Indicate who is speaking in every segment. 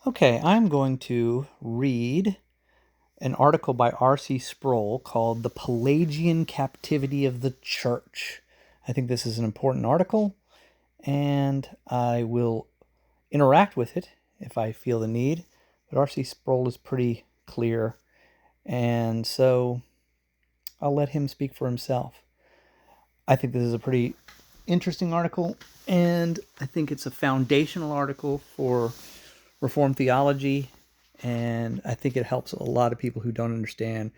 Speaker 1: Okay, I'm going to read an article by R.C. Sproul called The Pelagian Captivity of the Church. I think this is an important article, and I will interact with it if I feel the need. But R.C. Sproul is pretty clear, and so I'll let him speak for himself. I think this is a pretty interesting article, and I think it's a foundational article for Reformed theology, and I think it helps a lot of people who don't understand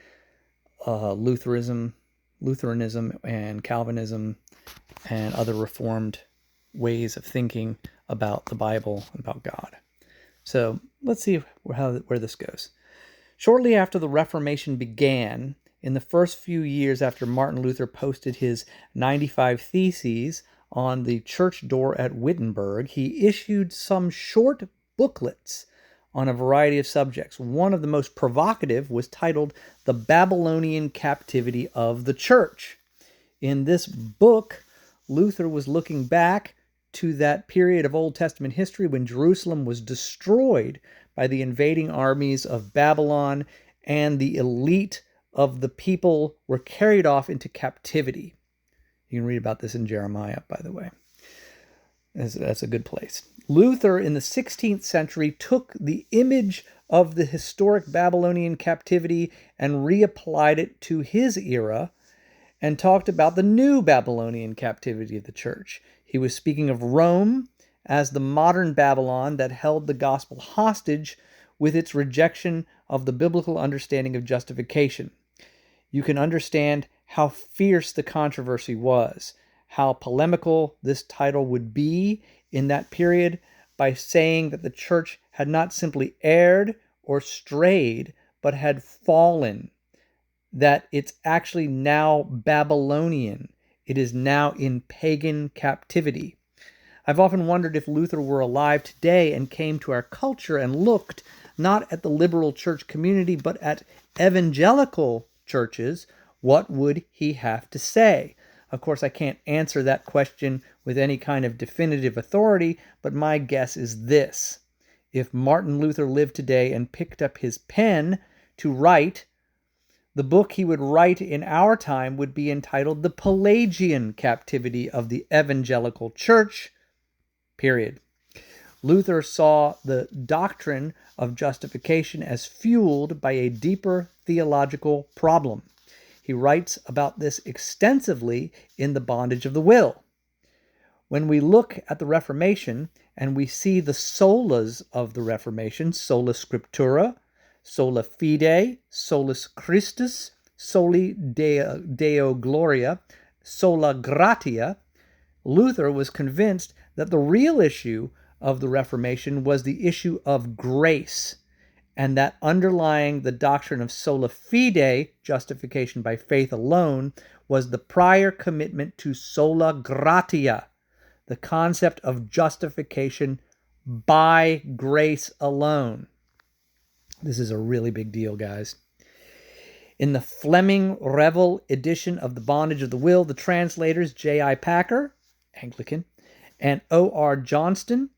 Speaker 1: Lutheranism, and Calvinism, and other Reformed ways of thinking about the Bible and about God. So let's see where this goes. Shortly after the Reformation began, in the first few years after Martin Luther posted his 95 Theses on the church door at Wittenberg, he issued some short booklets on a variety of subjects. One of the most provocative was titled The Babylonian Captivity of the Church. In this book, Luther was looking back to that period of Old Testament history when Jerusalem was destroyed by the invading armies of Babylon, and the elite of the people were carried off into captivity. You can read about this in Jeremiah, by the way. That's a good place. Luther, in the 16th century, took the image of the historic Babylonian captivity and reapplied it to his era and talked about the new Babylonian captivity of the church. He was speaking of Rome as the modern Babylon that held the gospel hostage with its rejection of the biblical understanding of justification. You can understand how fierce the controversy was, how polemical this title would be in that period, by saying that the church had not simply erred or strayed, but had fallen, that it's actually now Babylonian. It is now in pagan captivity. I've often wondered if Luther were alive today and came to our culture and looked not at the liberal church community, but at evangelical churches, what would he have to say? Of course, I can't answer that question with any kind of definitive authority, but my guess is this. If Martin Luther lived today and picked up his pen to write, the book he would write in our time would be entitled The Pelagian Captivity of the Evangelical Church, period. Luther saw the doctrine of justification as fueled by a deeper theological problem. He writes about this extensively in The Bondage of the Will. When we look at the Reformation and we see the solas of the Reformation, sola scriptura, sola fide, solus Christus, soli Deo gloria, sola gratia, Luther was convinced that the real issue of the Reformation was the issue of grace, and that underlying the doctrine of sola fide, justification by faith alone, was the prior commitment to sola gratia, the concept of justification by grace alone. This is a really big deal, guys. In the Fleming Revel edition of The Bondage of the Will, the translators J.I. Packer, Anglican, and O.R. Johnston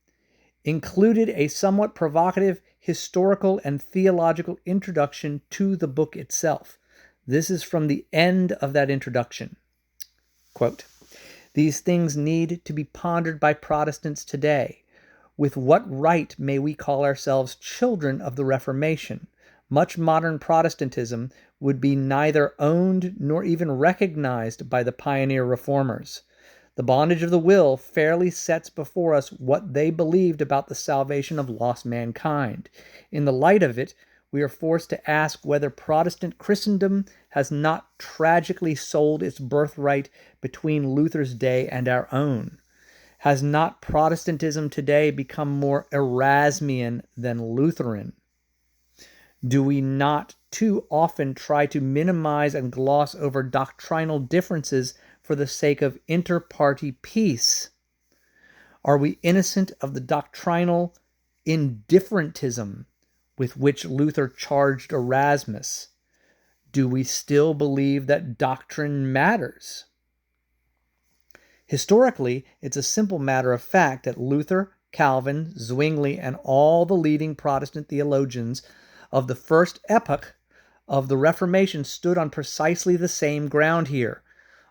Speaker 1: included a somewhat provocative historical and theological introduction to the book itself. This is from the end of that introduction. Quote, "These things need to be pondered by Protestants today. With what right may we call ourselves children of the Reformation? Much modern Protestantism would be neither owned nor even recognized by the pioneer reformers. The Bondage of the Will fairly sets before us what they believed about the salvation of lost mankind. In the light of it, we are forced to ask whether Protestant Christendom has not tragically sold its birthright between Luther's day and our own. Has not Protestantism today become more Erasmian than Lutheran? Do we not too often try to minimize and gloss over doctrinal differences for the sake of inter-party peace? Are we innocent of the doctrinal indifferentism with which Luther charged Erasmus? Do we still believe that doctrine matters? Historically, it's a simple matter of fact that Luther, Calvin, Zwingli, and all the leading Protestant theologians of the first epoch of the Reformation stood on precisely the same ground here.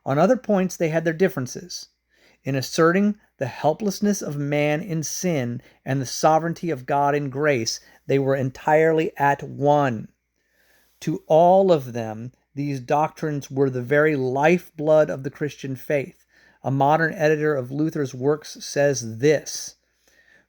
Speaker 1: On other points, they had their differences. In asserting the helplessness of man in sin and the sovereignty of God in grace, they were entirely at one. To all of them, these doctrines were the very lifeblood of the Christian faith. A modern editor of Luther's works says this: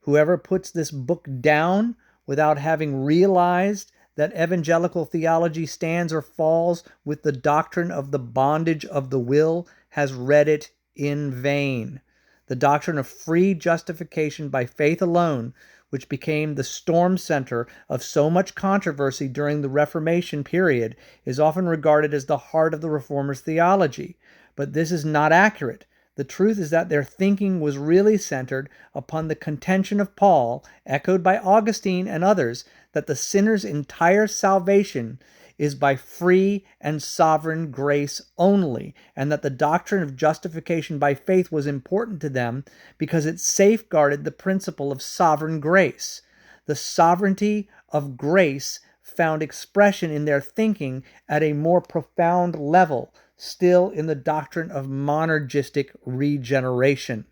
Speaker 1: "Whoever puts this book down without having realized that evangelical theology stands or falls with the doctrine of the bondage of the will has read it in vain." The doctrine of free justification by faith alone, which became the storm center of so much controversy during the Reformation period, is often regarded as the heart of the Reformers' theology. But this is not accurate. The truth is that their thinking was really centered upon the contention of Paul, echoed by Augustine and others, that the sinner's entire salvation is by free and sovereign grace only, and that the doctrine of justification by faith was important to them because it safeguarded the principle of sovereign grace. The sovereignty of grace found expression in their thinking at a more profound level, still in the doctrine of monergistic regeneration.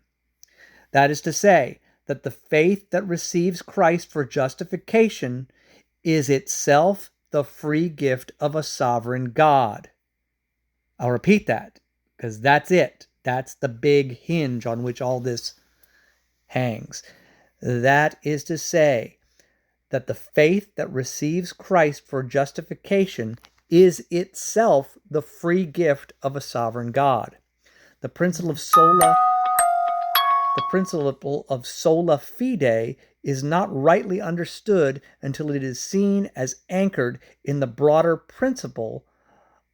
Speaker 1: That is to say, that the faith that receives Christ for justification is itself the free gift of a sovereign God. I'll repeat that, because that's it. That's the big hinge on which all this hangs. That is to say, that the faith that receives Christ for justification is itself the free gift of a sovereign God. The principle of sola fide is not rightly understood until it is seen as anchored in the broader principle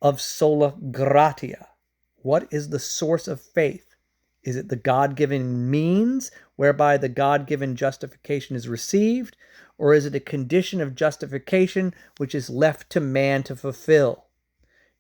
Speaker 1: of sola gratia. What is the source of faith? Is it the God-given means whereby the God-given justification is received, or is it a condition of justification which is left to man to fulfill?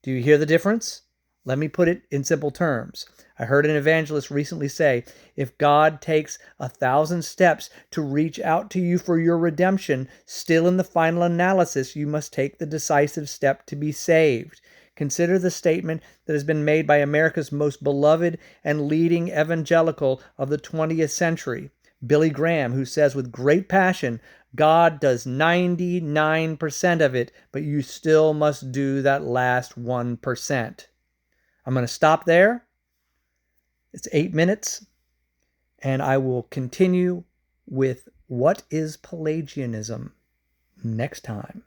Speaker 1: Do you hear the difference? Let me put it in simple terms. I heard an evangelist recently say, if God takes 1,000 steps to reach out to you for your redemption, still in the final analysis, you must take the decisive step to be saved. Consider the statement that has been made by America's most beloved and leading evangelical of the 20th century, Billy Graham, who says with great passion, God does 99% of it, but you still must do that last 1%. I'm going to stop there. It's 8 minutes, and I will continue with what is Pelagianism next time.